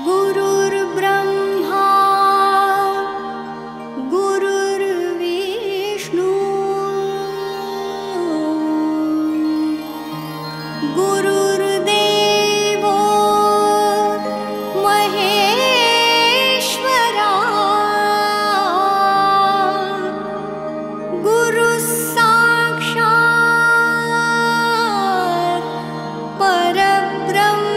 गुरुर्ब्रह्मा गुरुर्विष्णु गुरुर्देवो महेश्वरा गुरुसाक्षात् परब्रह्म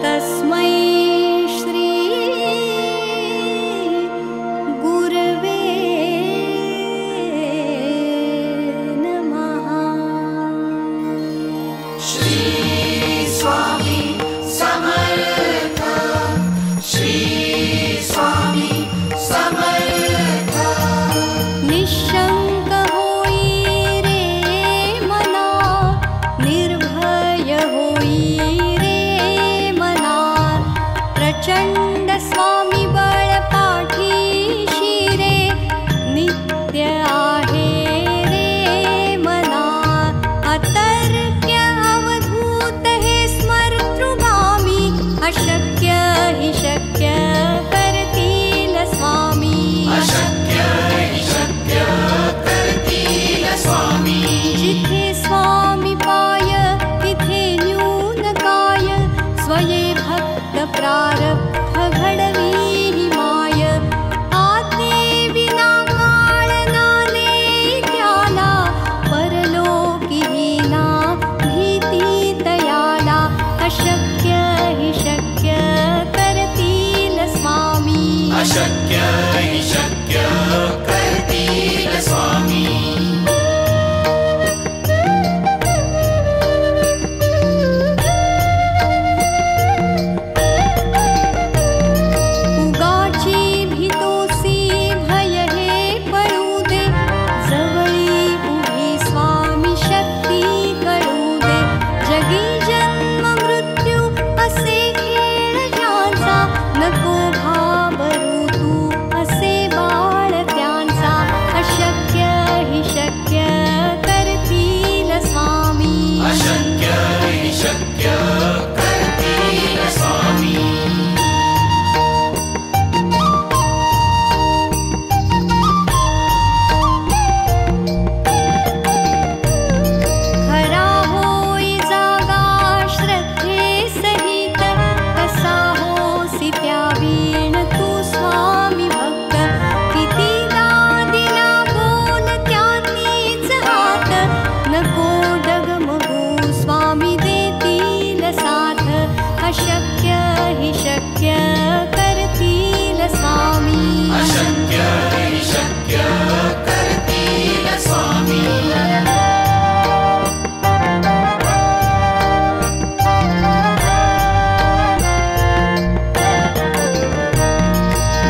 तस्मै श्री गुरवे नमः। श्री स्वामी समर्थ, श्री स्वामी समर्थ। निशंक होई रे मना, निर्भय होई रे मना, प्रचंड स्वामी बळ पाठीशी रे, नित्य आहे रे मना। अतर्क्य अवधूत हे स्मर्तृगामी, अशक्य हि शक्य करतील स्वामी। अशक्य हि शक्य करतील स्वामी। जिथे स्वामी पाय तिथे न्यून काय, स्वये भक्त प्रारब्ध घडवी हि माय। आज्ञे विना काळ नाने त्याला, परलोकी हीना भीती तयाला। अशक्य हि शक्य करतील स्वामी। अशक्य हि शक्य करतील स्वामी। उगाची भीतोसी भय हे पळू दे, जवळी उभी स्वामी शक्ती कळू दे। जगी जन्म मृत्यू असे खेळ ज्यांचा, नको घाबरू तू असे बाळ त्यांचा। अशक्य हि शक्य करतील स्वामी। अशक्य हि शक्य करतील स्वामी। खरा होई जागा श्रद्धे सहित, कसा होसी त्या वीण तू स्वामी भक्त। कितीदा दिला बोल त्यानीच हात, नको डगमगू स्वामी देतील साथ। अशक्य हि शक्य करतील स्वामी। अशक्य हि शक्य करतील स्वामी।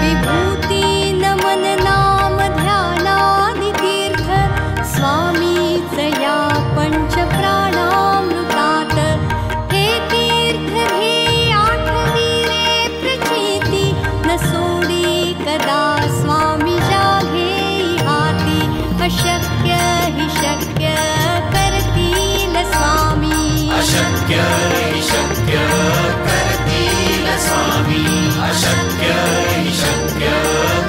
विभूती नमन नाम ध्यानादि तीर्थ, स्वामीच या पंच प्राणामृतात। हे तीर्थ घे आठवी रे प्रचिती, न सोडी कदा स्वामी जाघे हाती। अशक्य हि शक्य करतील स्वामी। अशक्य हि शक्य करतील स्वामी। अशक्य हि शक्य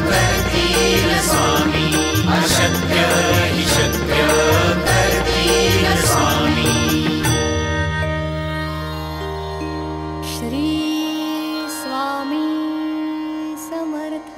करतील स्वामी। अशक्य हि शक्य करतील स्वामी। श्री स्वामी समर्थ।